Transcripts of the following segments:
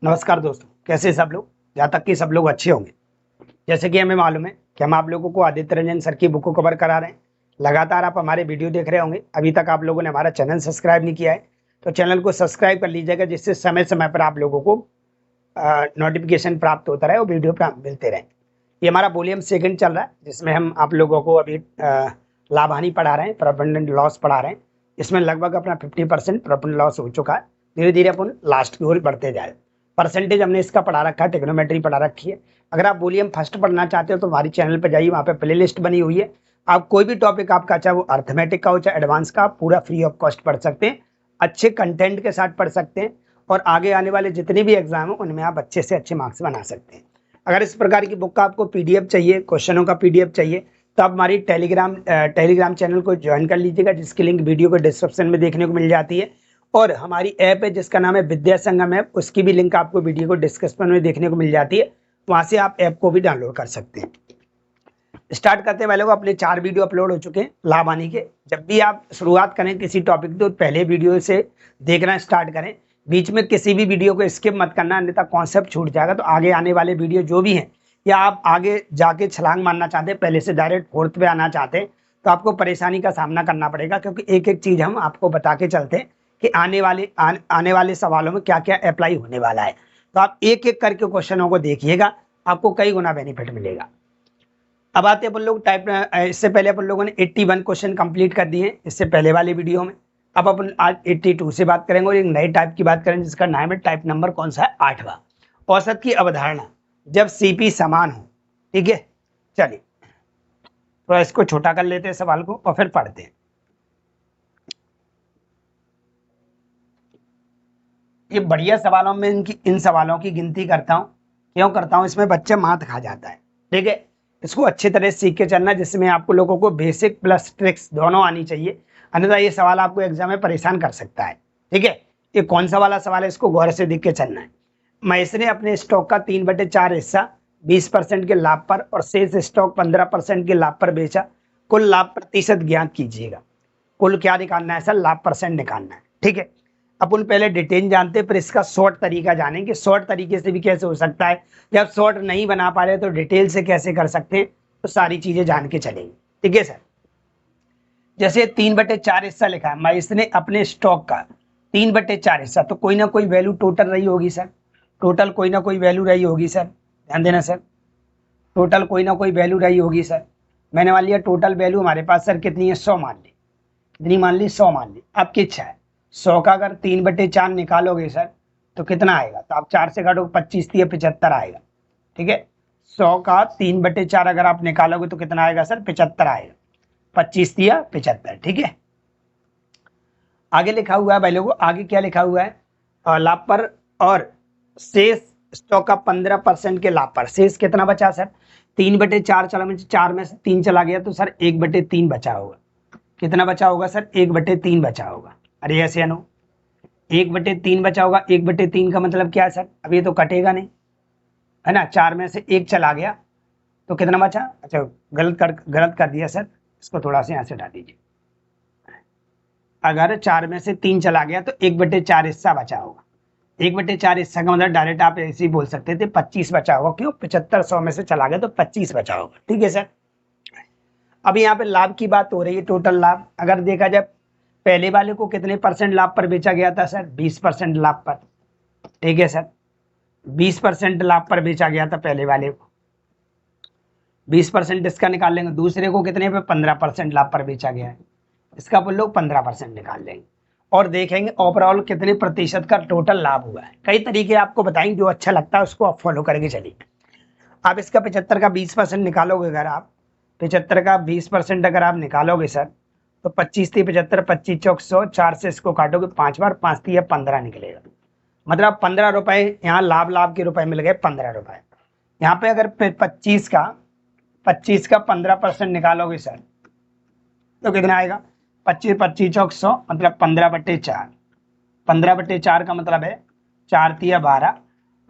नमस्कार दोस्तों, कैसे सब लोग। जहाँ तक कि सब लोग अच्छे होंगे। जैसे कि हमें मालूम है कि हम आप लोगों को आदित्य रंजन सर की बुक को कवर करा रहे हैं। लगातार आप हमारे वीडियो देख रहे होंगे। अभी तक आप लोगों ने हमारा चैनल सब्सक्राइब नहीं किया है तो चैनल को सब्सक्राइब कर लीजिएगा, जिससे समय समय पर आप लोगों को नोटिफिकेशन प्राप्त होता रहे और वीडियो मिलते रहे। ये हमारा वॉल्यूम सेकंड चल रहा है, जिसमें हम आप लोगों को अभी लाभ हानि पढ़ा रहे हैं, प्रॉफिट एंड लॉस पढ़ा रहे हैं। इसमें लगभग अपना 50% प्रॉफिट लॉस हो चुका है। धीरे धीरे अपन लास्ट की ओर बढ़ते जाए। परसेंटेज हमने इसका पढ़ा रखा है, टेक्नोमेट्री पढ़ा रखी है। अगर आप वॉल्यूम फर्स्ट पढ़ना चाहते हो तो हमारी चैनल पर जाइए, वहाँ पे प्ले लिस्ट बनी हुई है। आप कोई भी टॉपिक आपका, चाहे वो अर्थमेटिक का हो चाहे एडवांस का, पूरा फ्री ऑफ कॉस्ट पढ़ सकते हैं। अच्छे कंटेंट के साथ पढ़ सकते हैं और आगे आने वाले जितने भी एग्जाम हो उनमें आप अच्छे से अच्छे मार्क्स बना सकते हैं। अगर इस प्रकार की बुक का आपको पीडीएफ चाहिए, क्वेश्चनों का पीडीएफ चाहिए, तो आप हमारी टेलीग्राम चैनल को ज्वाइन कर लीजिएगा, जिसकी लिंक वीडियो को डिस्क्रिप्शन में देखने को मिल जाती है। और हमारी ऐप है जिसका नाम है विद्या संगम ऐप, उसकी भी लिंक आपको वीडियो को डिस्क्रिप्शन में देखने को मिल जाती है। वहां से आप ऐप को भी डाउनलोड कर सकते हैं। स्टार्ट करते हैं। पहले को अपने 4 वीडियो अपलोड हो चुके हैं लाभ हानि के। जब भी आप शुरुआत करें किसी टॉपिक तो पहले वीडियो से देखना स्टार्ट करें। बीच में किसी भी वीडियो को स्किप मत करना, अन्यथा कॉन्सेप्ट छूट जाएगा। तो आगे आने वाले वीडियो जो भी हैं, या आप आगे जाके छलांग मारना चाहते हैं, पहले से डायरेक्ट फोर्थ पे आना चाहते हैं, तो आपको परेशानी का सामना करना पड़ेगा, क्योंकि एक एक चीज हम आपको बता के चलते हैं कि आने वाले सवालों में क्या क्या अप्लाई होने वाला है। तो आप एक एक करके क्वेश्चनों को देखिएगा, आपको कई गुना बेनिफिट मिलेगा। अब आते हैं अपन लोग इससे पहले अपन लोगों ने 81 क्वेश्चन कंप्लीट कर दिए इससे पहले वाले वीडियो में। अब अपन आज 82 से बात करेंगे और एक नए टाइप की बात करेंगे, जिसका नाम है टाइप नंबर कौन सा है, 8वां, औसत की अवधारणा जब सीपी समान हो। ठीक है, चलिए तो इसको छोटा कर लेते हैं सवाल को और फिर पढ़ते हैं। ये बढ़िया सवालों में इन सवालों की गिनती करता हूँ। क्यों करता हूँ, इसमें बच्चा मात खा जाता है। ठीक है, इसको अच्छी तरह सीख के चलना, जिसमें आपको लोगों को बेसिक प्लस ट्रिक्स दोनों आनी चाहिए, अन्यथा ये सवाल आपको एग्जाम में परेशान कर सकता है। ठीक है, ये कौन सा वाला सवाल है, इसको गौर से देख के चलना है। महेश ने अपने स्टॉक का 3/4 हिस्सा 20% के लाभ पर और शेष स्टॉक 15% के लाभ पर बेचा। कुल लाभ प्रतिशत ज्ञात कीजिएगा। कुल क्या निकालना है सर, लाभ परसेंट निकालना है। ठीक है, अपन पहले डिटेल जानते हैं, फिर इसका शॉर्ट तरीका जानेंगे। शॉर्ट तरीके से भी कैसे हो सकता है, जब शॉर्ट नहीं बना पा रहे तो डिटेल से कैसे कर सकते हैं, तो सारी चीजें जान के चलेंगे। ठीक है सर, जैसे 3/4 हिस्सा लिखा है, महेश ने अपने स्टॉक का 3/4 हिस्सा, तो कोई ना कोई वैल्यू टोटल रही होगी सर। टोटल कोई ना कोई वैल्यू रही होगी सर, ध्यान देना सर। टोटल कोई ना कोई वैल्यू रही होगी सर। मैंने मान लिया टोटल वैल्यू हमारे पास सर कितनी है, 100 मान ली। कितनी मान ली, 100 मान ली। आपकी इच्छा है 100 का अगर 3/4 निकालोगे सर तो कितना आएगा, तो आप 4 से काटोगे, 25 या 75 आएगा। ठीक है, 100 का 3/4 अगर आप निकालोगे तो कितना आएगा सर, 75 आएगा। 25 या 75। ठीक है, आगे लिखा हुआ है भाई लोगों, आगे क्या लिखा हुआ है, लाभ पर और शेष स्टॉक का 15% के लाभ पर। शेष कितना बचा सर, 3/4 चला, 4 में से 3 चला गया तो सर 1/3 बचा होगा। कितना बचा होगा सर, 1/3 बचा होगा। अरे ऐसे नो, 1/3 बचा होगा। 1/3 का मतलब क्या है सर, अब ये तो कटेगा नहीं है ना। 4 में से 1 चला गया तो कितना बचा, अच्छा गलत कर दिया सर, इसको थोड़ा सा यहाँ से हटा दीजिए। अगर 4 में से 3 चला गया तो 1/4 हिस्सा बचा होगा। 1/4 हिस्सा का मतलब डायरेक्ट आप ऐसे ही बोल सकते थे 25 बचा होगा। क्यों, 75 100 में से चला गया तो 25 बचा होगा। ठीक है सर, अब यहाँ पे लाभ की बात हो रही है, टोटल लाभ। अगर देखा जाए पहले वाले को कितने परसेंट लाभ पर बेचा गया था सर, 20% लाभ पर। ठीक है सर, 20% लाभ पर बेचा गया था पहले वाले को। 20% इसका निकाल लेंगे। दूसरे को कितने पे, 15% लाभ पर बेचा गया है, इसका अपन लोग 15% निकाल लेंगे और देखेंगे ओवरऑल कितने प्रतिशत का टोटल लाभ हुआ है। कई तरीके आपको बताएंगे, जो अच्छा लगता है उसको आप फॉलो करके चलिए। आप इसका 75 का 20% निकालोगे, अगर आप 75 का 20% अगर आप निकालोगे सर, तो 25 थी 75, 25 चौक 100, 4 से इसको काटोगे 5 बार, 5 थी 15 निकलेगा। मतलब 15 रुपए यहाँ लाभ के रुपए मिल गए, 15 रुपए। यहाँ पे अगर 25 का 15% निकालोगे सर तो कितना आएगा, 25 25 चौक 100, मतलब 15/4। 15/4 का मतलब है 4 तिया 12,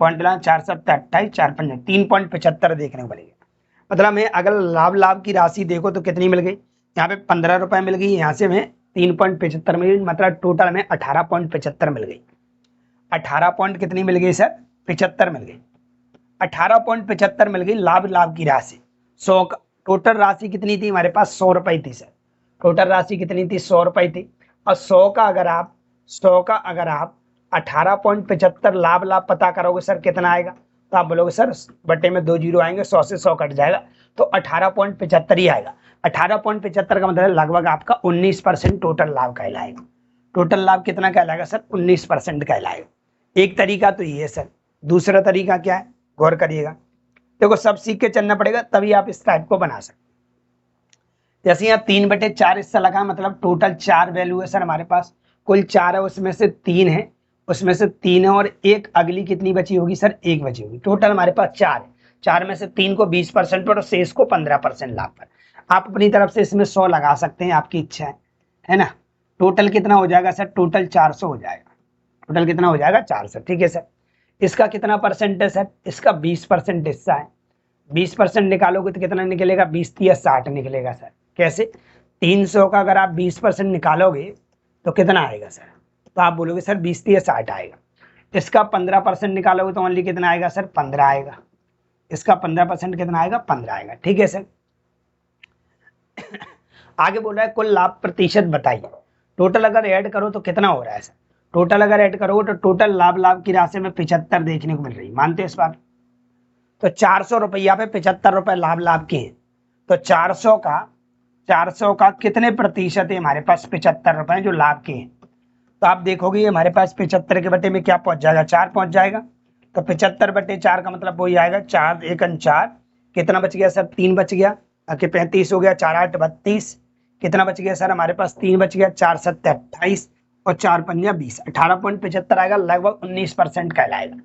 पॉइंट ला 4 7 28, 4 5 3.75 देखने को मिलेगा। मतलब हमें अगर लाभ की राशि देखो तो कितनी मिल गई, यहाँ पे 15 रुपए मिल गई, यहाँ से हमें 3.75 मिल गई, मतलब टोटल में 18.75 मिल गई। 18 पॉइंट कितनी मिल गई सर, 75 मिल गई, 18.75 मिल गई लाभ की राशि। 100 का टोटल राशि कितनी थी हमारे पास, 100 रुपए थी सर। टोटल राशि कितनी थी, 100 रुपए थी। और 100 का अगर आप 18.75 लाभ पता करोगे सर कितना आएगा, तो आप बोलोगे सर बटे में 2 जीरो आएंगे, 100 से 100 कट जाएगा, तो 18.75 ही आएगा। 18.75 का मतलब लगभग आपका 19% टोटल लाभ कहलाएगा। टोटल लाभ कितना कहलाएगा सर, 19% कहलाएगा। एक तरीका तो ये है सर। दूसरा तरीका क्या है, गौर करिएगा। देखो सब सीख के चलना पड़ेगा, तभी आप इस टाइप को बना सकते। जैसे यहाँ 3/4 हिस्सा लगा, मतलब टोटल 4 वैल्यू है सर हमारे पास। कुल 4 है, उसमें से 3 है, और एक अगली कितनी बची होगी सर, 1 बची होगी। टोटल हमारे पास 4 है। 4 में से 3 को 20% पर और शेष को 15% लाभ पर। आप अपनी तरफ से इसमें 100 लगा सकते हैं, आपकी इच्छा है ना। टोटल कितना हो जाएगा सर, टोटल 400 हो जाएगा। टोटल कितना हो जाएगा, 400। ठीक है सर। इसका कितना परसेंट है सर, इसका 20% हिस्सा है। 20% निकालोगे तो कितना निकलेगा, 20 या 60 निकलेगा सर। कैसे, 300 का अगर आप 20% निकालोगे तो कितना आएगा सर, तो आप बोलोगे सर 20 या 60 आएगा। इसका 15% निकालोगे तो ओनली कितना आएगा सर, 15 आएगा। इसका 15% कितना आएगा, 15 आएगा। ठीक है सर। आगे बोल रहा है कुल लाभ प्रतिशत बताइए। टोटल अगर ऐड करो तो कितना हो रहा है सर, टोटल अगर ऐड करोगे तो टोटल लाभ की राशि में 75 देखने को मिल रही है। मानते हैं इस बात, तो 400 रुपया पे 75 रुपए लाभ के हैं, तो 400 का कितने प्रतिशत है हमारे पास, 75 रुपए जो लाभ के हैं। तो आप देखोगे हमारे पास 75 के बटे में क्या पहुंच जाएगा, 4 पहुंच जाएगा। तो 75/4 का मतलब वही आएगा, 4 1 4, कितना बच गया सर, 3 बच गया। 35 हो गया, 4 8 32, कितना बच गया सर हमारे पास, 3 बच गया, 4 7 28 और 4 5 20, 18.75 आएगा, लगभग 19% कहलाएगा।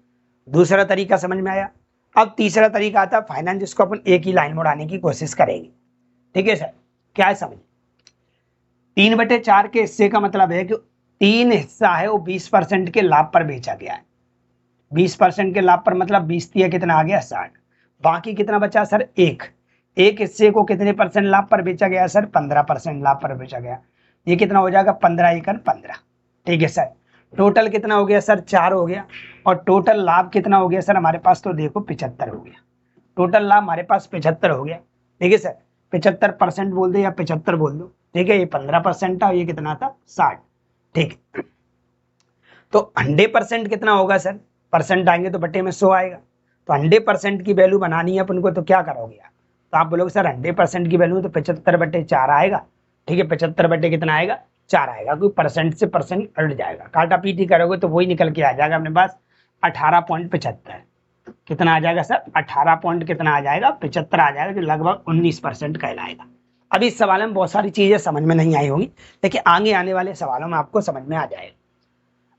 दूसरा तरीका समझ में आया। अब तीसरा तरीका आता है फाइनेंस, जिसको अपन एक ही लाइन में उड़ाने की कोशिश करेंगे। ठीक है सर, क्या है समझ, 3/4 के हिस्से का मतलब है कि 3 हिस्सा है वो 20% के लाभ पर बेचा गया है। 20% के लाभ पर मतलब 20 दिया कितना आ गया, 60। बाकी कितना बचा सर, एक हिस्से को कितने परसेंट लाभ पर बेचा गया सर, 15% लाभ पर बेचा गया। ये कितना हो जाएगा, 15 एकड़ 15। ठीक है सर। टोटल कितना हो गया सर, 4 हो गया। और टोटल लाभ कितना हो गया सर हमारे पास, तो देखो 75 हो गया। टोटल लाभ हमारे पास 75 हो गया। ठीक है सर, 75% बोल दो या 75 बोल दो। ठीक है, ये 15% था, ये कितना था, 60। ठीक, तो 100% कितना होगा सर, परसेंट आएंगे तो बटे में 100 आएगा। तो 100% की वैल्यू बनानी है अपन को, तो क्या करोगे आप, तो आप बोलोगे सर 100% की वैल्यू तो 75/4 आएगा। ठीक है, 75 बटे कितना आएगा, 4 आएगा, क्योंकि परसेंट से परसेंट हट जाएगा। काटा पीटी करोगे तो वही निकल के आ जाएगा अपने पास 18.75। कितना आ जाएगा सर, 18 पॉइंट कितना आ जाएगा, 75 आ जाएगा, जो लगभग 19% कहलाएगा। अभी इस सवाल में बहुत सारी चीजें समझ में नहीं आई होंगी, लेकिन आगे आने वाले सवालों में आपको समझ में आ जाएगा।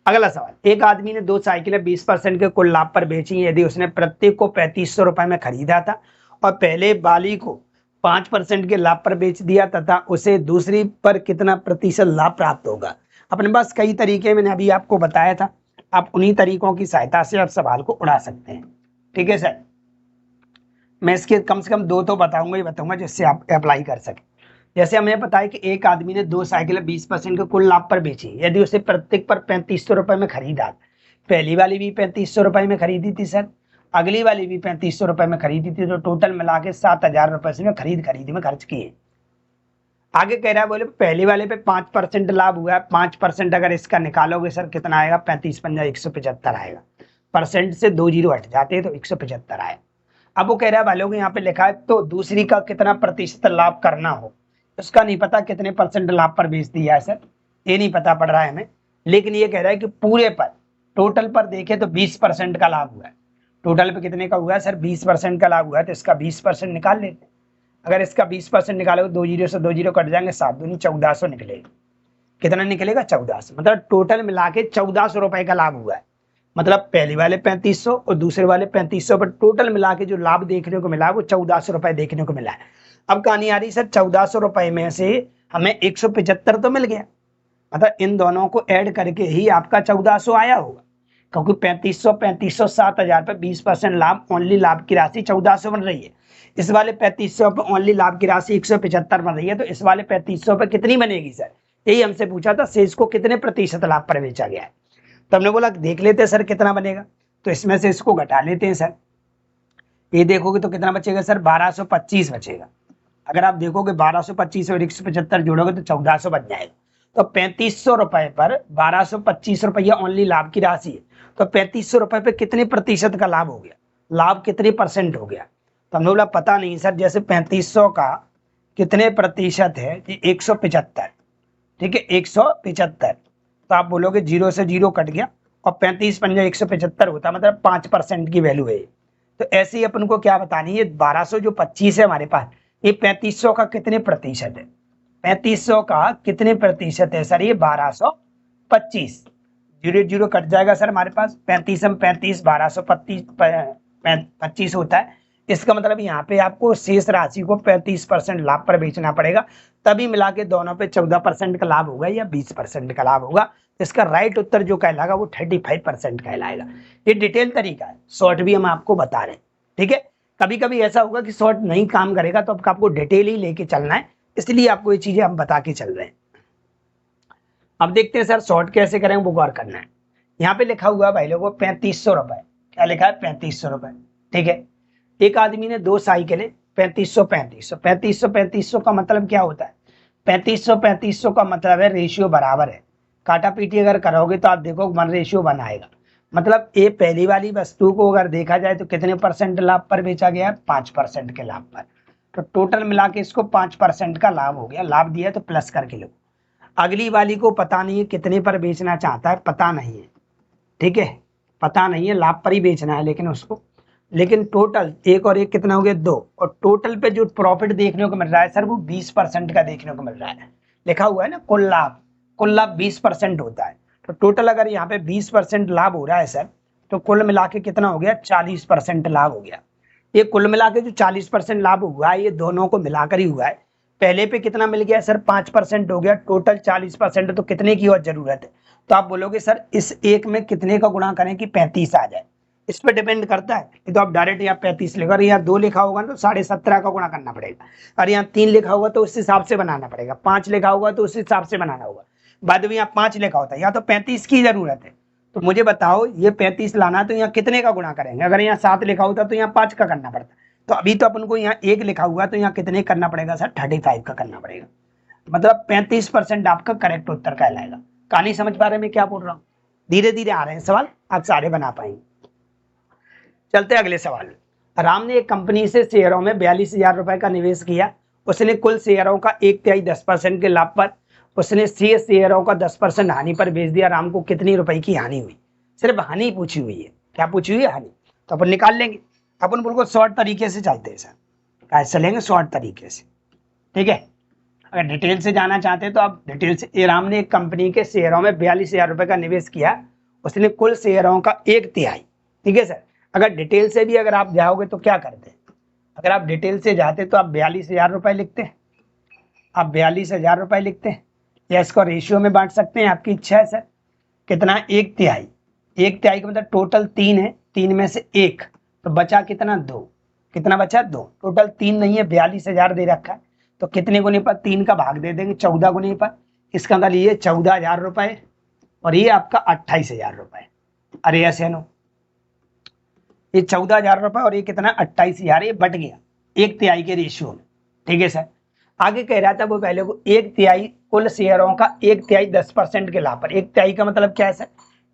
अगला सवाल, एक आदमी ने 2 साइकिलें 20% के कुल लाभ पर बेची। यदि उसने प्रत्येक को 3500 रुपए में खरीदा था और पहले वाली को 5% के लाभ पर बेच दिया तथा उसे दूसरी पर कितना प्रतिशत लाभ प्राप्त होगा। अपने पास कई तरीके मैंने अभी आपको बताया था, आप उन्हीं तरीकों की सहायता से आप सवाल को उड़ा सकते हैं। ठीक है सर, मैं इसके कम से कम 2 तो बताऊंगा जिससे आप अप्लाई कर सकें। जैसे हमें पता है कि एक आदमी ने 2 साइकिलें 20% के कुल लाभ पर बेची। यदि उसे प्रत्येक पर 3500 रुपए में खरीदा, पहली वाली भी 3500 रुपए में खरीदी थी सर, अगली वाली भी 3500 रुपए में खरीदी थी, तो टोटल मिला के 7000 रुपए से खरीदी में खर्च किए। आगे कह रहा है, बोले पहले वाले पे 5% लाभ हुआ है, 5% अगर इसका निकालोगे सर कितना आएगा, 35 पंजा 175 आएगा। परसेंट से 2 जीरो हट जाते हैं तो 175 आए। अब वो कह रहा है वालों के यहाँ पे लिखा है तो दूसरी का कितना प्रतिशत लाभ करना हो, उसका नहीं पता कितने परसेंट लाभ पर बेच दिया है सर, ये नहीं पता पड़ रहा है हमें। लेकिन ये कह रहा है कि पूरे पर टोटल पर देखे तो 20% का लाभ हुआ है। टोटल पे कितने का हुआ है सर, 20% का लाभ हुआ है, तो इसका 20% निकाल लेते हैं। अगर इसका 20% निकालोगे 2 जीरो से 2 जीरो कट जाएंगे, 7 दूनी 1400 निकलेगा। कितना निकलेगा, 1400। मतलब टोटल मिला के 1400 रुपए का लाभ हुआ है। मतलब पहले वाले 3500 और दूसरे वाले 3500 पर टोटल मिला के जो लाभ देखने को मिला है वो 1400 रुपए देखने को मिला है। अब कहानी आ रही सर, 1400 रुपए में से हमें 175 तो मिल गया, मतलब इन दोनों को ऐड करके ही आपका 1400 आया होगा, क्योंकि 3500 7000 पे 20% लाभ, ओनली लाभ की राशि 1400 बन रही है। इस वाले 3500 पे ओनली लाभ की राशि 175 बन रही है, तो इस वाले 3500 पे कितनी बनेगी सर, यही हमसे पूछा था, शेष को कितने प्रतिशत लाभ पर बेचा गया है। तो हमने बोला देख लेते सर कितना बनेगा। तो इसमें से इसको घटा लेते हैं सर। ये देखोगे तो कितना बचेगा सर, 1225 बचेगा। अगर आप देखोगे 1225 और 175 जोड़ोगे तो 1400 बच जाएगा। तो 3500 रुपए पर 1225 रुपया ओनली लाभ की राशि है। तो 3500 रुपए पे कितने प्रतिशत का लाभ हो गया, लाभ कितने परसेंट हो गया। तो हमने बोला पता नहीं सर, जैसे 3500 का कितने प्रतिशत है, 175, ठीक है 175। तो आप बोलोगे 0 से 0 कट गया और 35 पंजा 175 होता, मतलब 5% की वैल्यू है। तो ऐसे ही अपन को क्या बतानी है, 1200 जो 25 है हमारे पास, ये 3500 का कितने प्रतिशत है, 3500 का कितने प्रतिशत है सर, ये 1225। 0 0 कट जाएगा सर हमारे पास, 35 हम 35, 1225 होता है। इसका मतलब यहाँ पे आपको शेष राशि को 35% लाभ पर बेचना पड़ेगा, तभी मिला के दोनों पे 14% का लाभ होगा या 20% का लाभ होगा। इसका राइट उत्तर जो कहलाएगा वो 35% कहलाएगा। ये डिटेल तरीका है, शॉर्ट भी हम आपको बता रहे हैं, ठीक है। कभी कभी ऐसा होगा कि शॉर्ट नहीं काम करेगा तो आपको डिटेल ही लेके चलना है, इसलिए आपको ये चीजें हम बता के चल रहे हैं। अब देखते हैं सर शॉर्ट कैसे करेंगे, वो गौर करना है। यहाँ पे लिखा हुआ है भाई लोगों 3500 रुपए, क्या लिखा है 3500 रुपए, ठीक है। एक आदमी ने 2 साइकिलें, 3500 3500, 3500 3500 का मतलब क्या होता है, 3500 3500 का मतलब है रेशियो बराबर है। काटा पीटी अगर करोगे तो आप देखो 1 रेशियो 1 आएगा। मतलब ये पहली वाली वस्तु को अगर देखा जाए तो कितने परसेंट लाभ पर बेचा गया है, 5% के लाभ पर। तो टोटल मिला के इसको 5% का लाभ हो गया, लाभ दिया तो प्लस करके लो। अगली वाली को पता नहीं है कितने पर बेचना चाहता है, पता नहीं है, ठीक है, पता नहीं है, लाभ पर ही बेचना है लेकिन उसको, लेकिन टोटल 1 और 1 कितना हो गया 2, और टोटल पे जो प्रॉफिट देखने को मिल रहा है सर वो 20% का देखने को मिल रहा है। लिखा हुआ है ना कुल लाभ 20% होता है। तो टोटल अगर यहाँ पे 20% लाभ हो रहा है सर, तो कुल मिला के कितना हो गया 40% लाभ हो गया। ये कुल मिला के जो 40% लाभ हुआ है ये दोनों को मिलाकर ही हुआ है। पहले पे कितना मिल गया सर 5% हो गया, टोटल 40%, तो कितने की और जरूरत है। तो आप बोलोगे सर इस एक में कितने का गुणा करें कि 35 आ जाए, इस पर डिपेंड करता है। तो आप डायरेक्ट यहाँ 35 लिखो, यहाँ 2 लिखा होगा तो 17.5 का गुणा करना पड़ेगा, और यहाँ 3 लिखा होगा तो उस हिसाब से बनाना पड़ेगा, 5 लिखा होगा तो उस हिसाब से बनाना होगा। बाद में यहाँ 5 लिखा होता है, यहाँ तो 35 की जरूरत है। तो मुझे बताओ ये 35 लाना तो यहाँ कितने का गुणा करेंगे, अगर यहाँ 7 लिखा होता तो यहाँ 5 का करना पड़ता। तो अभी तो अपन को यहाँ 1 लिखा हुआ तो यहाँ कितने करना पड़ेगा सर, 35 का करना पड़ेगा। मतलब 35% आपका करेक्ट उत्तर कहलाएगा। कहानी समझ पा रहे हैं मैं क्या बोल रहा हूँ, धीरे धीरे आ रहे हैं सवाल, आप सारे बना पाएंगे। चलते अगले सवाल। राम ने एक कंपनी से शेयरों में 42,000 रुपए का निवेश किया। उसने कुल शेयरों का 1/3 10% के लाभ पर, उसने शेष शेयरों का 10% हानि पर बेच दिया। राम को कितनी रुपए की हानि हुई, सिर्फ हानि पूछी हुई है, क्या पूछी हुई है, हानि। तो अपन निकाल लेंगे, अपन बिल्कुल शॉर्ट तरीके से चलते हैं सर, कैसे चलेंगे शॉर्ट तरीके से, ठीक है। अगर डिटेल से जाना चाहते हैं तो आप डिटेल से। राम ने एक कंपनी के शेयरों में 42,000 रुपए का निवेश किया, उसने कुल शेयरों का 1/3, ठीक है सर। अगर डिटेल से भी अगर आप जाओगे तो क्या करते हैं, अगर आप डिटेल से जाते तो आप 42,000 रुपए लिखते हैं, आप 42,000 रुपए लिखते हैं, या इसको रेशियो में बांट सकते हैं, आपकी इच्छा है सर। कितना, 1/3, 1/3 का मतलब टोटल 3 है, 3 में से 1 तो बचा कितना 2, कितना बचा 2, टोटल 3 नहीं है 42,000 दे रखा है, तो कितने गुने पर 3 का भाग दे देंगे, 14 गुने पर। इसका मतलब ये 14,000 रुपए और ये आपका 28,000 रुपए। अरे ऐसे नो, ये 14,000 रुपए और ये कितना 28,000, ये बट गया 1/3 के रेशियो में, ठीक है सर। आगे कह रहा था वो पहले को 1/3 कुल शेयरों का 1/3 10% के लाभ पर। 1/3 का मतलब क्या है सर,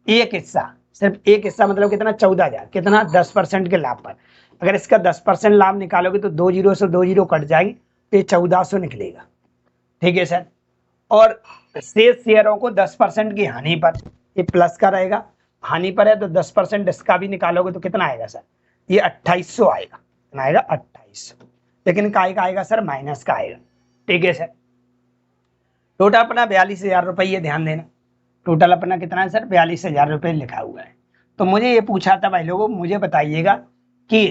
एक हिस्सा, सिर्फ एक हिस्सा, मतलब कितना 14,000, कितना 10% के लाभ पर। अगर इसका 10% लाभ निकालोगे तो 2 0 से 2 0 कट जाएंगे तो ये 1400 निकलेगा, ठीक है सर। और शेष शेयरों को 10% की हानि पर, ये प्लस का रहेगा, हानि पर है तो 10% इसका भी निकालोगे तो कितना आएगा सर, ये 2800 आएगा, कितना आएगा 2800, लेकिन काय का आएगा सर, माइनस का आएगा, ठीक है सर। टोटल अपना 42,000 रुपये, ये ध्यान देना, टोटल अपना कितना है सर 42,000 रुपये लिखा हुआ है। तो मुझे ये पूछा था भाई लोगों, मुझे बताइएगा कि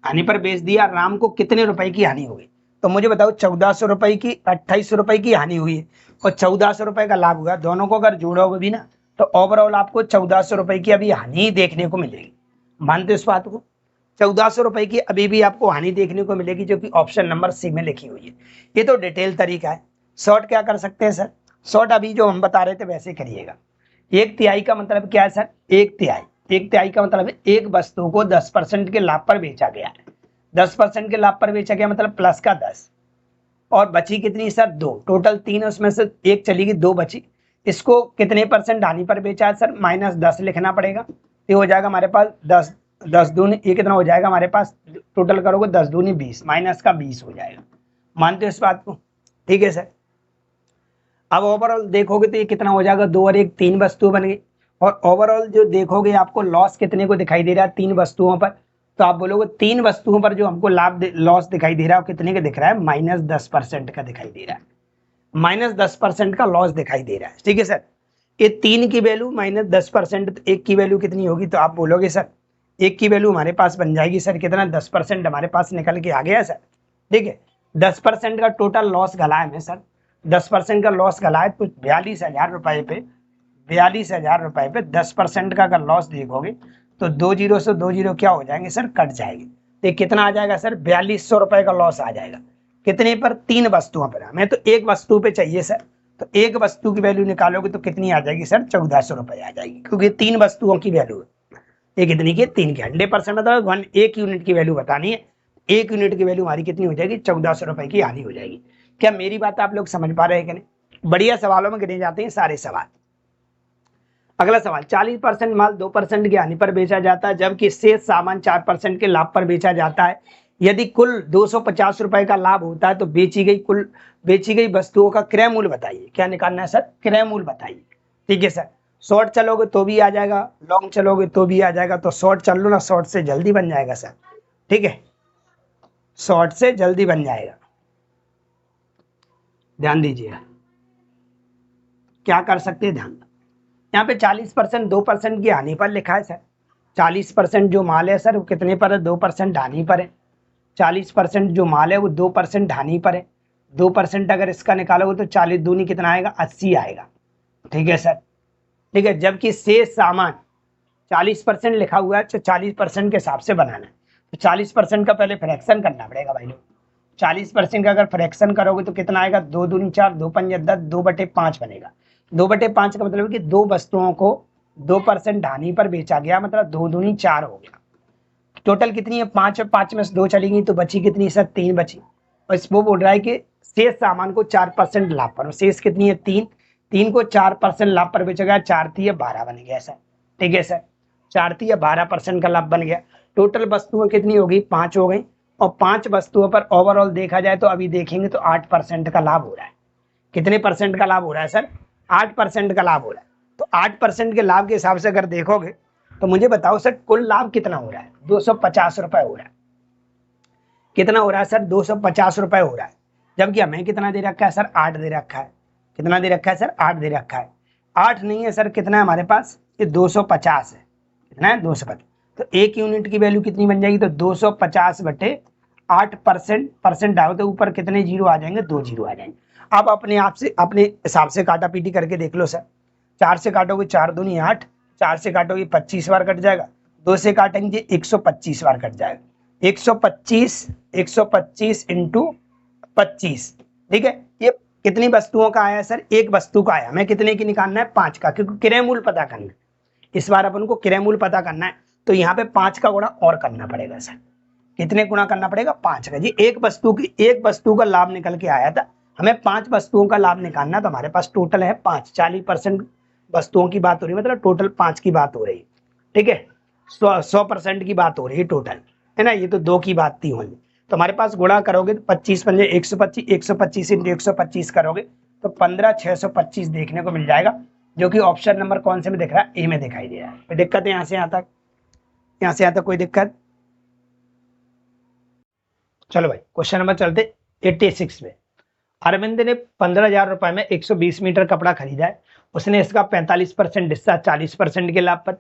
हानि पर बेच दिया, राम को कितने रुपए की हानि हुई। तो मुझे बताओ 1400 रुपए की, 2800 रुपए की हानि हुई है और 1400 रुपए का लाभ हुआ, दोनों को अगर जोड़ोगे भी ना तो ओवरऑल आपको 1400 रुपए की अभी हानि देखने को मिलेगी। मानते हो इस बात को, 1400 रुपए की अभी भी आपको हानि देखने को मिलेगी, जो कि ऑप्शन नंबर सी में लिखी हुई है। ये तो डिटेल तरीका है। शॉर्ट क्या कर सकते हैं सर, शॉर्ट अभी जो हम बता रहे थे वैसे करिएगा। 1/3 का मतलब क्या है सर, 1/3 एक तिहाई का मतलब है एक वस्तु को 10% के लाभ पर बेचा गया है। 10% के लाभ पर बेचा गया मतलब प्लस का 10, और बची कितनी सर 2, टोटल 3 है, उसमें से एक चली गई, 2 बची। इसको कितने परसेंट हानि पर बेचा है सर, -10 लिखना पड़ेगा। ये हो जाएगा हमारे पास 10, 10 दूनी, ये कितना हो जाएगा हमारे पास, टोटल करोगे 10 दूनी 20, माइनस का 20 हो जाएगा। मानते हो इस बात को? ठीक है सर। अब ओवरऑल देखोगे तो ये कितना हो जाएगा, 2 और 1 3 वस्तु बन गई। और ओवरऑल जो देखोगे आपको लॉस कितने को दिखाई दे रहा है, 3 वस्तुओं पर। तो आप बोलोगे 3 वस्तुओं पर जो हमको लॉस दिखाई दे रहा है वो कितने का दिख रहा है, -10% का दिखाई दे रहा है। -10% का लॉस दिखाई दे रहा है। ठीक है सर। ये 3 की वैल्यू -10%, तो एक की वैल्यू कितनी होगी, तो आप बोलोगे सर एक की वैल्यू हमारे पास बन जाएगी सर कितना, 10% हमारे पास निकल के आ गया सर। ठीक है, 10% का टोटल लॉस गला है सर, 10% का लॉस गला है, तो 42,000 रुपए पे, 42,000 रुपए पे 10% का अगर लॉस देखोगे तो 2 जीरो से 2 जीरो क्या हो जाएंगे सर, कट जाएंगे। तो कितना आ जाएगा सर, 4200 रुपए का लॉस आ जाएगा। कितने पर, 3 वस्तुओं पर। हमें तो एक वस्तु पे चाहिए सर, तो एक वस्तु की वैल्यू निकालोगे तो कितनी आ जाएगी सर, 1400 रुपए आ जाएगी, क्योंकि 3 वस्तुओं की वैल्यू है। ये कितनी की, 3 की। 100% मतलब 1 यूनिट की वैल्यू बतानी है। 1 यूनिट की वैल्यू हमारी कितनी हो जाएगी, 1400 रुपए की हानि हो जाएगी। क्या मेरी बात आप लोग समझ पा रहे हैं कि नहीं? बढ़िया सवालों में गिने जाते हैं सारे सवाल। अगला सवाल, 40% माल 2% की हानि पर बेचा जाता है, जबकि शेष सामान 4% के लाभ पर बेचा जाता है। यदि कुल 250 रुपए का लाभ होता है तो बेची गई वस्तुओं का क्रय मूल्य बताइए। क्या निकालना है सर, क्रय मूल्य बताइए। ठीक है सर। शॉर्ट चलोगे तो भी आ जाएगा, लॉन्ग चलोगे तो भी आ जाएगा। तो शॉर्ट चल लो ना, शॉर्ट से जल्दी बन जाएगा सर। ठीक है, शॉर्ट से जल्दी बन जाएगा, ध्यान दीजिए। क्या कर सकते हैं, ध्यान। यहाँ पे 40% 2% की हानि पर लिखा है सर। 40% जो माल है सर वो कितने पर है, 2% हानि पर है। 40% जो माल है वो 2% हानि पर है। 2% अगर इसका निकालोगे तो 40 दूनी कितना आएगा, 80 आएगा। ठीक है सर। ठीक है, जबकि शेष सामान 40% लिखा हुआ है, तो 40% के हिसाब से बनाना है। तो 40% का पहले फ्रैक्शन करना पड़ेगा भाई लोग। 40% का अगर फ्रैक्शन करोगे तो कितना आएगा, 2 दूनी 4, 2 पंजे 10, 2/5 बनेगा। 2/5 का मतलब है कि 2 वस्तुओं को 2% हानि पर बेचा गया, मतलब 2 दूनी 4 हो गया। टोटल कितनी है, 5 है, 5 में से 2 चली गई तो बची कितनी सर, 3 बची। और वो बोल रहा है कि शेष सामान को 4% लाभ पर, शेष कितनी है, 3, 3 को 4% लाभ पर बेचा गया, 4 3 12 बन गया सर। ठीक है सर, 4 3 12% का लाभ बन गया। टोटल वस्तुएं कितनी हो गई, 5 हो गई। और 5 वस्तुओं पर ओवरऑल देखा जाए तो अभी देखेंगे तो 8% का लाभ हो रहा है। कितने परसेंट का लाभ हो रहा है सर, 8% का लाभ हो रहा है। तो 8% के लाभ के हिसाब से अगर देखोगे तो मुझे बताओ सर कुल लाभ कितना हो रहा है, 250 रुपए हो रहा है। कितना हो रहा है सर, 250 रुपए हो रहा है। जबकि हमें कितना दे रखा है सर, 8 दे रखा है। कितना दे रखा है सर, 8 दे रखा है। 8 नहीं है सर, कितना है हमारे पास, ये 250 है। कितना है, 250। तो एक यूनिट की वैल्यू कितनी बन जाएगी, तो 250 बटे 8%, परसेंट डालो तो ऊपर कितने जीरो आ जाएंगे, 2 जीरो आ जाएंगे। अब अपने आप से अपने हिसाब से काटा पीटी करके देख लो सर। 4 से काटोगे 4 दूनी 8, 4 से काटोगे 25 बार कट जाएगा, 2 से काटेंगे 125 बार कट जाएगा। 125 इंटू 25। ठीक है, ये कितनी वस्तुओं का आया सर, एक वस्तु का आया। हमें कितने की निकालना है, 5 का, क्योंकि क्रय मूल्य पता करना है। इस बार अपन को क्रय मूल्य पता करना है, तो यहाँ पे 5 का गुणा और करना पड़ेगा सर। कितने गुणा करना पड़ेगा, 5 का। जी एक वस्तु का लाभ निकल के आया था, हमें 5 वस्तुओं का लाभ निकालना, तो हमारे पास टोटल है 5। 40% वस्तुओं की बात हो रही है, मतलब टोटल 5 की बात हो रही है। ठीक है, 100% की बात हो रही है टोटल, है ना। ये तो 2 की बात थी होनी। तो हमारे पास गुणा करोगे तो 25 पंजे 125, 125 इंटू 125 करोगे तो 15,625 देखने को मिल जाएगा, जो कि ऑप्शन नंबर कौन से में दिख रहा है, ए में दिखाई दे रहा है। कोई दिक्कत है यहाँ से यहाँ तक, यहाँ से यहाँ तक कोई दिक्कत? चलो भाई क्वेश्चन नंबर चलते 86 में। अरविंद ने 15,000 रुपए में 120 मीटर कपड़ा खरीदा है। उसने इसका 45% हिस्सा 40% के लाभ पर,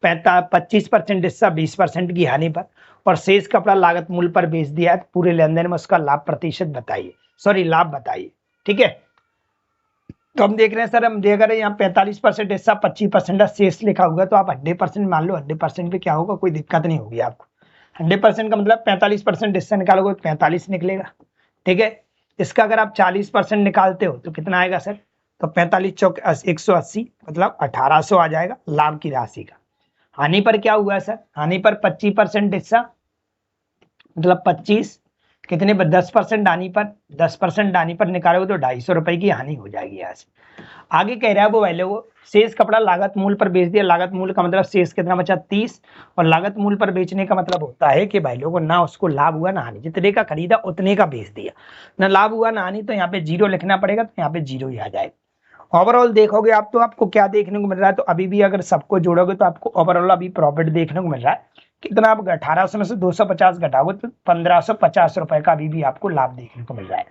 25% हिस्सा 20% की हानि पर और शेष कपड़ा लागत मूल्य पर बेच दिया है। पूरे लेन देन में उसका लाभ प्रतिशत बताइए, सॉरी लाभ बताइए। ठीक है, तो हम देख रहे हैं सर, हम देख रहे हैं यहाँ 45% हिस्सा 25% शेष लिखा हुआ है, तो आप 100% मान लो। 100% पे क्या होगा, कोई दिक्कत नहीं होगी आपको। 100% का मतलब 45% हिस्सा निकालोगे 45 निकलेगा। ठीक है, इसका अगर आप 40% निकालते हो तो कितना आएगा सर, तो 45 चौक 180, मतलब 1800 आ जाएगा लाभ की राशि का। हानि पर क्या हुआ सर, हानि पर 25% हिस्सा, मतलब 25 कितने पर 10% हानि पर, 10% हानि पर निकालोगे तो 250 रुपए की हानि हो जाएगी यहाँ से। आगे कह रहा है वो पहले वो शेष कपड़ा लागत मूल्य पर बेच दिया, लागत मूल्य का मतलब शेष कितना बचा 30, और लागत मूल्य पर बेचने का मतलब होता है कि भाई लोगों ना उसको लाभ हुआ ना हानि, जितने का खरीदा उतने का बेच दिया, ना लाभ हुआ ना हानि, तो यहाँ पे जीरो लिखना पड़ेगा, तो यहाँ पे जीरो ही आ जाएगा। ओवरऑल देखोगे आप तो आपको क्या देखने को मिल रहा है, तो अभी भी अगर सबको जोड़ोगे तो आपको ओवरऑल अभी प्रॉफिट देखने को मिल रहा है कितना, आप 1800 में से 250 घटाओगे तो 1550 रुपए का अभी भी आपको लाभ देखने को मिल रहा है।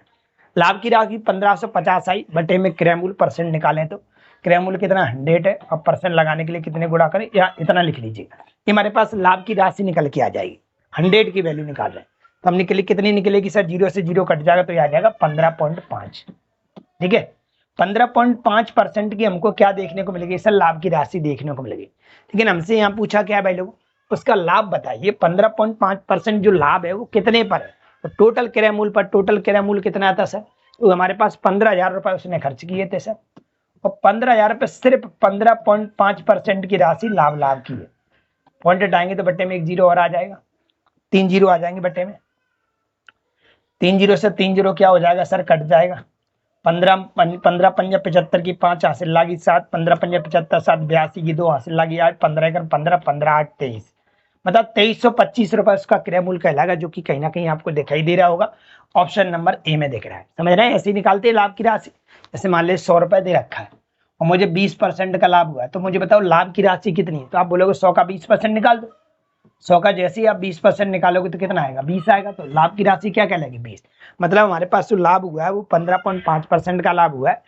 लाभ की राशि 1550 आई, बटे में क्रय मूल्य परसेंट निकालें तो क्रय मूल्य कितना 100 है, और परसेंट लगाने के लिए कितने गुणा करें, या इतना लिख लीजिएगा, ये हमारे पास लाभ की राशि निकल के आ जाएगी। 100 की वैल्यू निकाल रहे हैं तो हम निकली कितनी निकलेगी सर, 0 से 0 कट जाएगा तो ये आ जाएगा 15.5। ठीक है, 15.5% की हमको क्या देखने को मिलेगी सर, लाभ की राशि देखने को मिलेगी। लेकिन हमसे यहाँ पूछा क्या है भाई लोग, उसका लाभ बताइए। 15.5% जो लाभ है वो कितने पर है, तो टोटल क्रय मूल्य पर, टोटल क्रय मूल्य कितना आता सर, तो हमारे पास 15,000 रुपए उसने खर्च किए थे सर, और 15,000 पे सिर्फ 15.5% की राशि लाभ की है। पॉइंट हटाएंगे तो बट्टे में एक जीरो और आ जाएगा, 3 जीरो आ जाएंगे बट्टे में, 3 जीरो से 3 जीरो क्या हो जाएगा सर, कट जाएगा। 15 15 पंजा 75 की 5 हासिल लागी 7, 15 पंजा 75 7 82 की 2 हासिल लागी 8, 15 एक 15 15 8 23, मतलब 2325 रुपए उसका क्रय मूल्य कहलाएगा, जो कि कहीं ना कहीं आपको दिखाई दे रहा होगा, ऑप्शन नंबर ए में दिख रहा है। समझ रहे हैं, ऐसे ही निकालते हैं लाभ की राशि। जैसे मान लीजिए 100 रुपए दे रखा है और मुझे 20% का लाभ हुआ है, तो मुझे बताओ लाभ की राशि कितनी है, तो आप बोलोगे 100 का 20% निकाल दो। 100 का जैसे ही आप 20% निकालोगे तो कितना आएगा, 20 आएगा, तो लाभ की राशि क्या कहलाएगी 20। मतलब हमारे पास जो लाभ हुआ है वो 15.5% का लाभ हुआ है,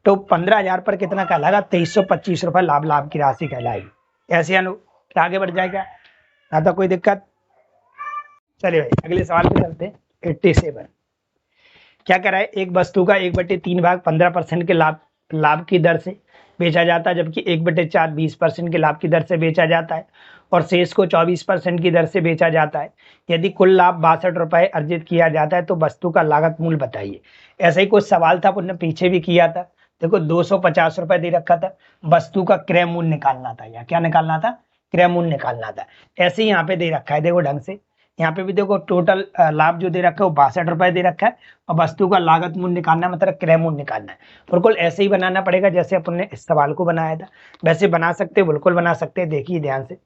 तो 15,000 पर कितना कहलाएगा, 2325 रुपए लाभ की राशि कहलाएगी। ऐसे आगे बढ़ जाएगा, ना तो कोई दिक्कत। चलिए भाई अगले सवाल पे चलते हैं। 87 क्या कह रहा है, एक वस्तु का 1/3 भाग 15% के लाभ की दर से बेचा जाता है, जबकि 1/4 20% के लाभ की दर से बेचा जाता है, और शेष को 24% की दर से बेचा जाता है। यदि कुल लाभ 62 रुपए अर्जित किया जाता है तो वस्तु का लागत मूल्य बताइए। ऐसा ही कुछ सवाल था, उन्होंने पीछे भी किया था। देखो 250 रुपए दे रखा था, वस्तु का क्रय मूल्य निकालना था, या क्या निकालना था, क्रय मूल्य निकालना था। ऐसे ही यहाँ पे दे रखा है, देखो ढंग से, यहाँ पे भी देखो टोटल लाभ जो दे रखा है वो 62 रुपए दे रखा है, और वस्तु का लागत मूल्य निकालना है, मतलब क्रय मूल्य निकालना है। बिल्कुल ऐसे ही बनाना पड़ेगा जैसे अपन ने इस सवाल को बनाया था, वैसे बना सकते हैं, बिल्कुल बना सकते हैं। देखिए ध्यान से,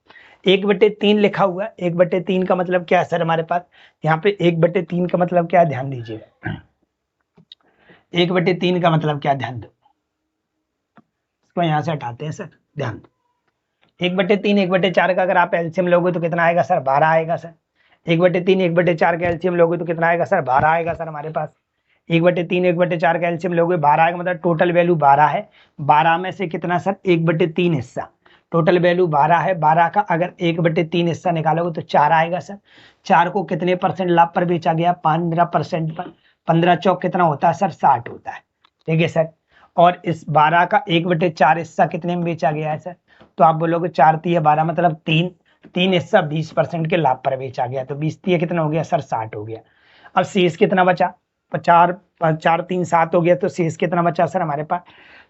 1/3 लिखा हुआ है, 1/3 का मतलब क्या है सर हमारे पास, यहाँ पे 1/3 का मतलब क्या है, ध्यान दीजिएगा। 1/3 का मतलब क्या, ध्यान दो, इसको यहाँ से हटाते हैं सर, ध्यान दो। 1/3 1/4 का अगर आप एलसीएम लोगे तो कितना आएगा सर, 12 आएगा सर। 1/3 1/4 का एलसीएम लोगे तो कितना आएगा सर, 12 आएगा सर हमारे पास। 1/3 1/4 का एलसीएम लोगे 12 आएगा, मतलब टोटल वैल्यू 12 है। 12 में से कितना सर, 1/3 हिस्सा, टोटल वैल्यू 12 है, 12 का अगर 1/3 हिस्सा निकालोगे तो 4 आएगा सर। 4 को कितने परसेंट लाभ पर बेचा गया, 15% पर, 15 चौक कितना होता है सर, 60 होता है। ठीक है सर, और इस 12 का 1/4 हिस्सा कितने में बेचा गया है सर, तो आप बोलोगे 4 तिया 12 मतलब 3 हिस्सा 20% के लाभ पर बेचा गया, तो 20 तिया कितना हो गया सर, 60 हो गया। अब शेष कितना बचा, 4 4 3 7 हो गया, तो शेष कितना बचा सर हमारे पास,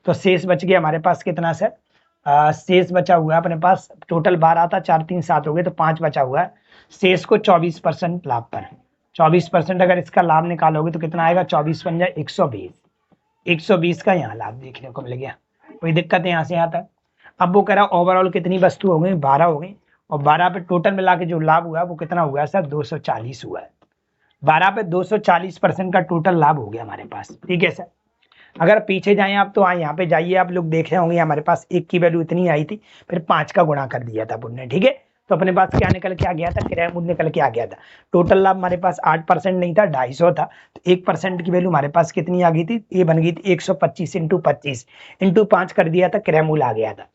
तो शेष बच गया हमारे पास कितना सर, शेष बचा हुआ है अपने पास, टोटल 12 था, 4 3 7 हो गए, तो 5 बचा हुआ है। शेष को 24% लाभ पर, 24% अगर इसका लाभ निकालोगे तो कितना आएगा, 24 पंजा 120, 120 का यहाँ लाभ देखने को मिल गया। कोई दिक्कत है यहाँ से यहाँ तक। अब वो कह रहा ओवरऑल कितनी वस्तु हो गई, 12 हो गई, और 12 पे टोटल मिला के जो लाभ हुआ है वो कितना हुआ है सर, 240 हुआ है। 12 पे 240% का टोटल लाभ हो गया हमारे पास। ठीक है सर, अगर पीछे जाएं आप तो यहाँ पे जाइए, आप लोग देख रहे होंगे हमारे पास 1 की वैल्यू इतनी आई थी, फिर 5 का गुणा कर दिया था पुण्य। ठीक है, तो अपने पास क्या निकल के आ गया था, क्रय मूल्य निकल के आ गया था। टोटल लाभ हमारे पास 8% नहीं था, 250 था, तो 1% की वैल्यू हमारे पास कितनी आ गई थी, ये बन गई थी 125 इंटू 25 इंटू 5 कर दिया था, क्रय मूल्य आ गया था।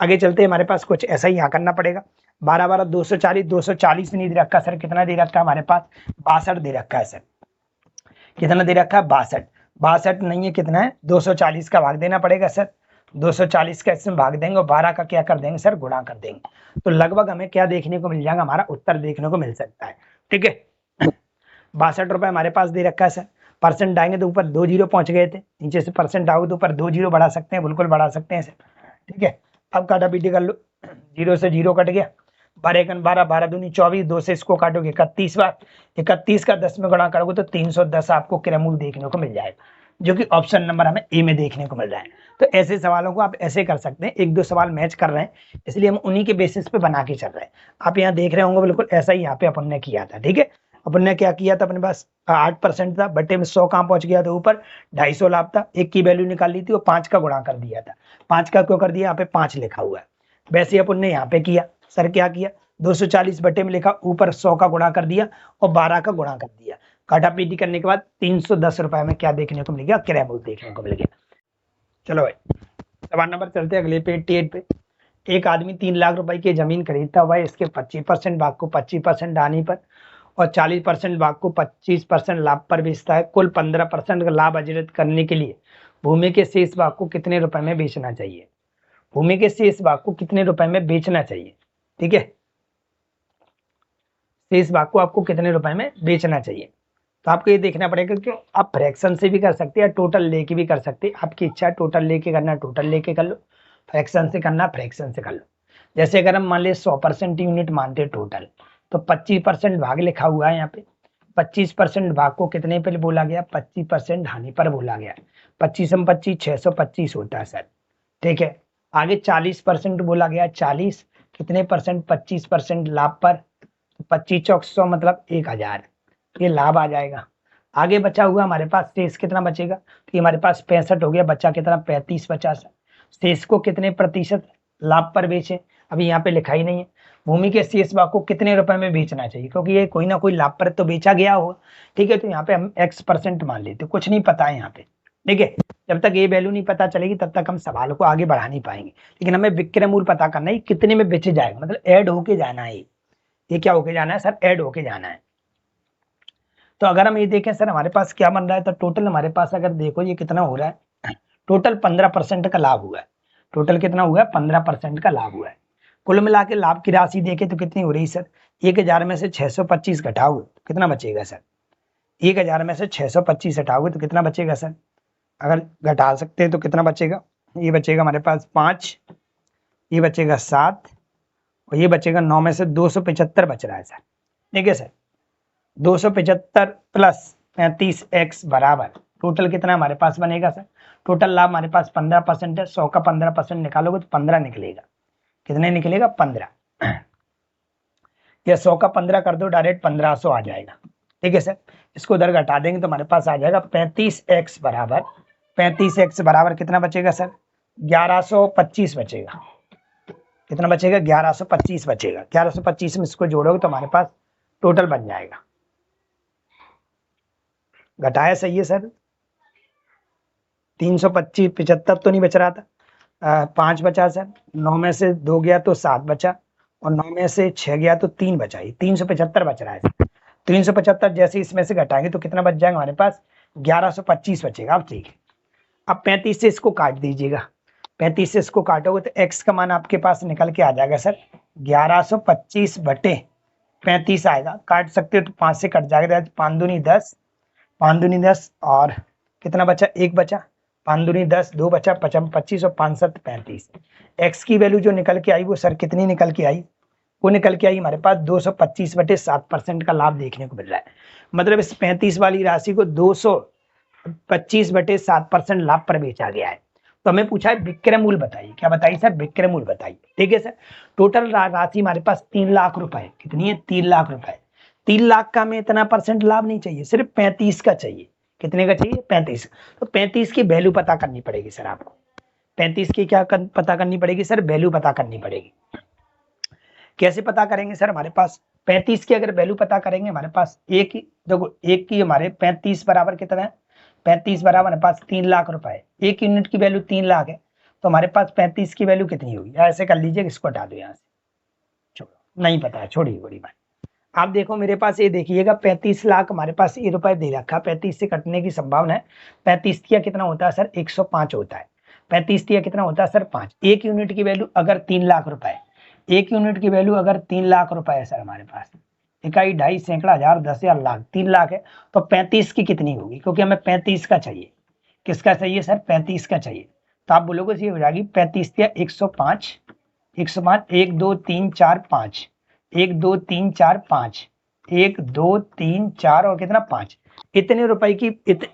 आगे चलते हमारे पास कुछ ऐसा ही यहाँ करना पड़ेगा। 12 12 240, 240 नहीं दे रखा सर, कितना दे रखा है हमारे पास, 62 दे रखा है सर। कितना दे रखा है, 62, 62 नहीं है, कितना है, 240 का भाग देना पड़ेगा सर। 240 का इसमें भाग देंगे और 12 का क्या कर देंगे सर, गुणा कर देंगे, तो लगभग हमें क्या देखने को मिल जाएगा, हमारा उत्तर देखने को मिल सकता है। ठीक है, 62 रुपए हमारे पास दे रखा है सर। परसेंट आएंगे तो ऊपर 2 जीरो पहुंच गए थे, नीचे से परसेंट आओगे तो ऊपर 2 जीरो बढ़ा सकते हैं, बिल्कुल बढ़ा सकते हैं सर। ठीक है, अब काटा पीटी कर लो, जीरो से जीरो कट गया, 12 एकन 12, 12 दूनी 24, 2 से इसको काटोगे 31 बार, 31 का 10 में गुणा करोगे तो 310 आपको क्रयमूल्य देखने को मिल जाएगा, जो कि ऑप्शन नंबर हमें ए में देखने को मिल रहा है। तो ऐसे सवालों को आप ऐसे कर सकते हैं, एक दो सवाल मैच कर रहे हैं इसलिए हम उन्हीं के बेसिस पे बना के चल रहे हैं। आप यहाँ देख रहे होंगे बिल्कुल ऐसा ही यहाँ पे अपन ने किया था। ठीक है, अपन ने क्या किया था, अपने पास 8% था, बटे में 100 कहाँ पहुंच गया था, ऊपर 250 लाभ था, एक की वैल्यू निकाल ली थी और 5 का गुणा कर दिया था। 5 का क्यों कर दिया, यहाँ पे 5 लिखा हुआ है, वैसे अपन ने यहाँ पे किया। सर क्या किया, 240 बटे में लिखा, ऊपर 100 का गुणा कर दिया और 12 का गुणा कर दिया, काटापीटी करने के बाद 310 रुपए में क्या देखने को मिल गया, क्रयमूल्य देखने को मिल गया। चलो भाई सवाल नंबर चलते हैं अगले पे 88 पे। एक आदमी 3 लाख रुपए की जमीन खरीदता हुआ, इसके 25% भाग को 25% हानि पर और 40% भाग को 25% लाभ पर बेचता है। कुल 15% का लाभ अर्जित करने के लिए भूमि के शेष भाग को कितने रुपए में बेचना चाहिए, भूमि के शेष भाग को कितने रुपए में बेचना चाहिए। ठीक है, शेष भाग को आपको कितने रुपए में बेचना चाहिए। तो आपको ये देखना पड़ेगा कि आप फ्रैक्शन से भी कर सकते हैं, टोटल लेके भी कर सकते हैं, आपकी इच्छा है टोटल लेके करना टोटल लेके कर लो, फ्रैक्शन से करना फ्रैक्शन से कर लो। जैसे अगर हम मान ले 100% यूनिट मानते हैं टोटल, तो 25% भाग लिखा हुआ है यहाँ पे, 25% भाग को कितने पे बोला गया, 25% हानि पर बोला गया। 25 में 25 625 होता है सर। ठीक है, आगे 40% बोला गया, 40 कितने परसेंट, 25% लाभ पर, 25 चौक 100 मतलब 1000, ये लाभ आ जाएगा। आगे बचा हुआ हमारे पास शेष कितना बचेगा, तो हमारे पास 65 हो गया, बचा कितना 35 बचा। शेष को कितने प्रतिशत लाभ पर बेचे, अभी यहाँ पे लिखा ही नहीं है। भूमि के शेष भाग को कितने रुपए में बेचना चाहिए, क्योंकि ये कोई ना कोई लाभ पर तो बेचा गया हो। ठीक है, तो यहाँ पे हम x% मान लेते, कुछ नहीं पता है यहाँ पे। ठीक है, जब तक ये वैल्यू नहीं पता चलेगी तब तक हम सवाल को आगे बढ़ा नहीं पाएंगे। लेकिन हमें विक्रय मूल्य पता करना है कितने में बेचे जाएगा, मतलब ऐड होके जाना है। ये क्या होके जाना है सर, ऐड होके जाना है। तो अगर हम ये देखें सर हमारे पास क्या बन रहा है, तो टोटल हमारे पास अगर देखो ये कितना हो रहा है, टोटल 15% का लाभ हुआ है। टोटल कितना हुआ है, 15% का लाभ हुआ है। कुल मिला के लाभ की राशि देखें तो कितनी हो रही सर, 1000 में से 625 घटाओगे तो कितना बचेगा सर, 1000 में से 625 हटाओगे तो कितना बचेगा सर, अगर घटा सकते हैं तो कितना बचेगा, ये बचेगा हमारे पास 5, ये बचेगा 7 और ये बचेगा 9 में से 275 बच रहा है सर। ठीक है सर, 275 प्लस 35x बराबर टोटल कितना हमारे पास बनेगा सर, टोटल लाभ हमारे पास 15% है, 100 का 15% निकालोगे तो 15 निकलेगा, कितने निकलेगा 15, या 100 का 15 कर दो डायरेक्ट 1500 आ जाएगा। ठीक है सर, इसको उधर घटा देंगे तो हमारे पास आ जाएगा 35x बराबर, 35x बराबर कितना बचेगा सर, 1125 बचेगा। कितना बचेगा, 1125 बचेगा। 1125 में इसको जोड़ोगे तो हमारे पास टोटल बन जाएगा, घटाया सही है सर, 325 75 तो नहीं बच रहा था, 5 बचा सर, 9 में से 2 गया तो 7 बचा और 9 में से 6 गया तो 3 बचा, 375 बच रहा है सर। 375 जैसे इसमें से घटाएंगे तो कितना बच जाएगा हमारे पास, 1125 बचेगा। अब ठीक है, अब 35 से इसको काट दीजिएगा, 35 से इसको काटोगे तो x का मान आपके पास निकल के आ जाएगा सर 1125 बटे 35 आएगा, काट सकते हो तो 5 से कट जाएगा, 5 दूनी 10, 5 दूनी 10 और कितना बचा, 1 बचा, 5 दूनी 10, 2 बचा, 25 और 5 7 35। x की वैल्यू जो निकल के आई वो सर कितनी निकल के आई, वो निकल के आई हमारे पास 225 बटे 7% का लाभ देखने को मिल रहा है। मतलब इस 35 वाली राशि को 225 बटे 7% लाभ पर बेचा गया है। तो हमें पूछा है विक्रय मूल्य बताइए, क्या बताइए सर, विक्रय मूल्य बताइए। ठीक है सर, टोटल राशि हमारे पास 3 लाख रुपए, कितनी है 3 लाख रुपए। 3 लाख का हमें इतना % लाभ नहीं चाहिए, सिर्फ 35 का चाहिए। कितने का चाहिए, 35। तो 35 की वैल्यू पता करनी पड़ेगी सर आपको, 35 की क्या पता करनी पड़ेगी सर, वैल्यू पता करनी पड़ेगी। कैसे पता करेंगे सर, हमारे पास 35 की अगर वैल्यू पता करेंगे, हमारे पास एक ही देखो, एक की हमारे 35 बराबर कितना है, 35 बराबर हमारे पास 3 लाख रुपए, एक यूनिट की वैल्यू 3 लाख है, तो हमारे पास 35 की वैल्यू कितनी होगी, ऐसे कर लीजिए, इसको हटा दो यहाँ से, छोड़ो नहीं पता है, छोड़िए बड़ी बात। आप देखो मेरे पास ये देखिएगा 35 लाख हमारे पास ये रुपए दे रखा, 35 से कटने की संभावना है। 35 तिया कितना होता है सर, 105 होता है। 35 तिया कितना होता है सर, 5। एक यूनिट की वैल्यू अगर 3 लाख रुपए, एक यूनिट की वैल्यू अगर 3 लाख रुपए है सर हमारे पास, इकाई, ढाई, सैकड़ा, हजार, 10,000, लाख, 3 लाख है, तो 35 की कितनी होगी, क्योंकि हमें 35 का चाहिए। किसका चाहिए सर, 35 का चाहिए। तो आप बोलोगे ये हो जाएगी 35 तिया 105, 105, 1 2 3 4 5, 1 2 3 4 5, 1 2 3 4 और कितना 5, इतने रुपए की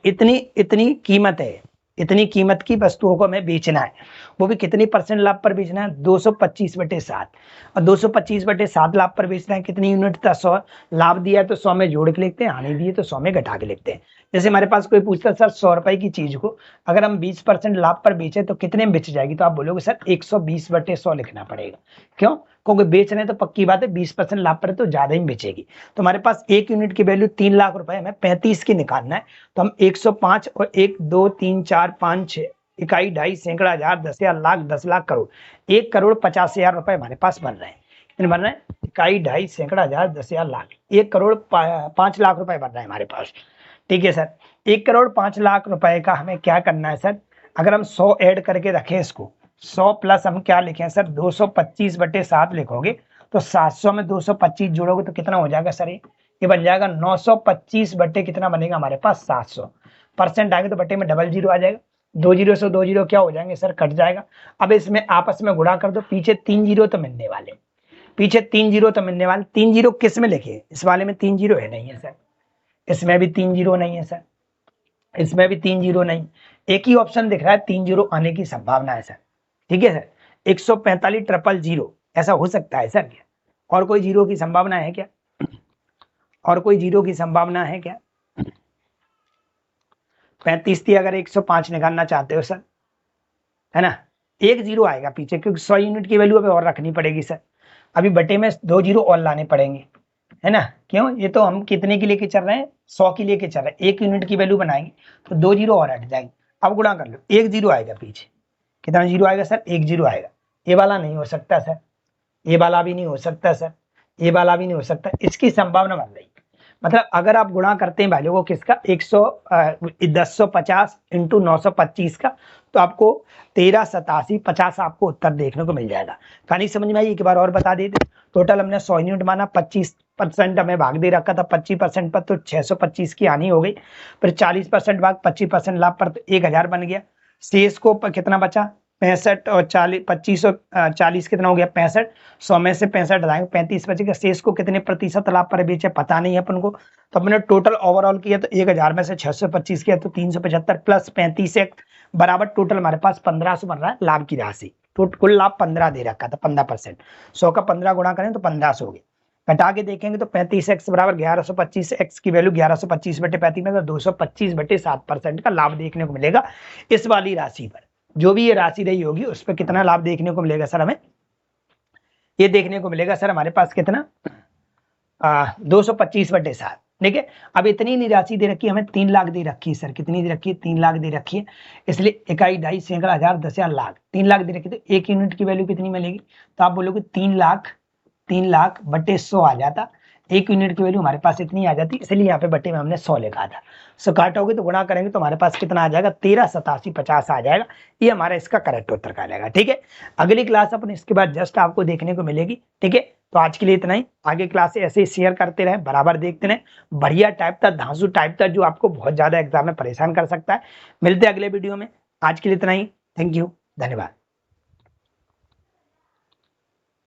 इतनी कीमत है। इतनी कीमत की वस्तुओं को हमें बेचना है, वो भी कितनी परसेंट लाभ पर बेचना है, 225/7। और 225/7 लाभ पर बेचना है, कितनी यूनिट था, 100। लाभ दिया है तो 100 में जोड़ के लिखते हैं, हानि दी है तो 100 में घटा के लिखते हैं। जैसे हमारे पास कोई पूछता है सर 100 रुपए की चीज को अगर हम 20% लाभ पर बेचे तो कितने में बेच जाएगी, तो आप बोलोगे सर 120/100 लिखना पड़ेगा। क्यों? क्योंकि बेच रहे हैं तो पक्की बात है 20% लाभ पर तो ज्यादा ही बेचेगी। तो हमारे पास एक यूनिट की वैल्यू 3 लाख रुपए, हमें 35 की निकालना है, तो हम 105 और 1 2 3 4 5 6 इकाई, ढाई, सैकड़ा, हजार, 10,000, लाख, 10 लाख, करोड़, 1,50,000 रुपए हमारे पास बन रहे हैं। कितने बन रहे हैं? इकाई, ढाई, सैकड़ा, हजार, 10,000, लाख, 1,05,00,000 रुपए बन रहे हैं हमारे पास। ठीक है सर, 1,05,00,000 रुपए का हमें क्या करना है सर, अगर हम 100 ऐड करके रखें इसको, 100 प्लस हम क्या लिखें सर, 225/7 लिखोगे तो 700 में 225 जोड़ोगे तो कितना हो जाएगा सर, ये बन जाएगा 925 बटे कितना बनेगा हमारे पास 700। परसेंट आएगा तो बटे में डबल जीरो आ जाएगा, 2 जीरो से 2 जीरो क्या हो जाएंगे सर, कट जाएगा। अब इसमें आपस में गुणा कर दो, पीछे 3 जीरो तो मिलने वाले, पीछे 3 जीरो तो मिलने वाले। 3 जीरो किस में लिखे, इस वाले में 3 जीरो है नहीं है सर, इसमें भी 3 जीरो नहीं है सर, इसमें भी 3 जीरो नहीं, एक ही ऑप्शन दिख रहा है 3 जीरो आने की संभावना है सर। ठीक है सर, 145,000 ऐसा हो सकता है सर क्या? और कोई जीरो की संभावना है क्या? और कोई जीरो की संभावना है क्या? 35 थी, अगर 105 निकालना चाहते हो सर, है ना, एक जीरो आएगा पीछे, क्योंकि 100 यूनिट की वैल्यू अभी और रखनी पड़ेगी सर, अभी बटे में 2 जीरो और लाने पड़ेंगे, है ना। क्यों? ये तो हम कितने की लेके चल रहे हैं, 100 की लेके चल रहे हैं, 1 यूनिट की वैल्यू बनाएंगे तो 2 जीरो और हट जाएंगे। अब गुणा कर लो, 1 जीरो आएगा पीछे, कितना जीरो आएगा सर, 1 जीरो आएगा। ये वाला नहीं हो सकता सर, ये वाला भी नहीं हो सकता सर, ये वाला भी नहीं हो सकता, इसकी संभावना बन रही। मतलब अगर आप गुणा करते हैं वैल्यू को किसका, 1050 इंटू 925 का, तो आपको 138750 आपको उत्तर देखने को मिल जाएगा। कहानी समझ में आई? एक बार और बता देते, टोटल हमने 100 यूनिट माना, 25% हमें भाग दे रखा था, 25% पर तो 625 की हानि हो गई, फिर 40% भाग 25% लाभ पर तो 1000 बन गया। शेष को कितना बचा, 65 और 40, 25 और 40 कितना हो गया 65, 100 में से 65 हटाएंगे 35 बचेगा। शेष को कितने प्रतिशत लाभ पर बेचे पता नहीं है अपन को, तो अपने टोटल ओवरऑल किया तो 1000 में से 625 किया तो 375 प्लस 35 बराबर टोटल हमारे पास 1500 बन रहा है लाभ की राशि। तो कुल लाभ 15 दे रखा था, 15%, 100 का 15 गुणा करें तो 1500 हो गया। घटा के देखेंगे तो 35x बराबर 1125, x की वैल्यू 1125/35 में, तो 225/7% का लाभ देखने को मिलेगा इस वाली राशि पर। जो भी ये राशि रही होगी उस पर कितना लाभ देखने को मिलेगा सर, हमें ये देखने को मिलेगा सर हमारे पास कितना, 225/7। ठीक है, अब इतनी नहीं राशि दे रखी, हमें 3 लाख दे रखी है सर, कितनी दे रखी है, 3 लाख दे रखी है, इसलिए इकाई, ढाई, सैकड़ा, हजार, 10,000, लाख, 3 लाख दे रखी, तो 1 यूनिट की वैल्यू कितनी मिलेगी, तो आप बोलोगे 3 लाख बटे 100 आ जाता, 1 यूनिट की वैल्यू हमारे पास इतनी आ जाती, इसलिए यहाँ पे बटे में हमने 100 लिखा था। 100 काटोगे तो गुणा करेंगे तो हमारे पास कितना आ जाएगा, 138750 आ जाएगा, ये हमारा इसका करेक्ट उत्तर का जाएगा। ठीक है, अगली क्लास अपन इसके बाद जस्ट आपको देखने को मिलेगी। ठीक है, तो आज के लिए इतना ही, आगे क्लास ऐसे ही शेयर करते रहे, बराबर देखते रहे, बढ़िया टाइप था, धांसू टाइप था, जो आपको बहुत ज्यादा एग्जाम में परेशान कर सकता है। मिलते हैं अगले वीडियो में, आज के लिए इतना ही, थैंक यू, धन्यवाद।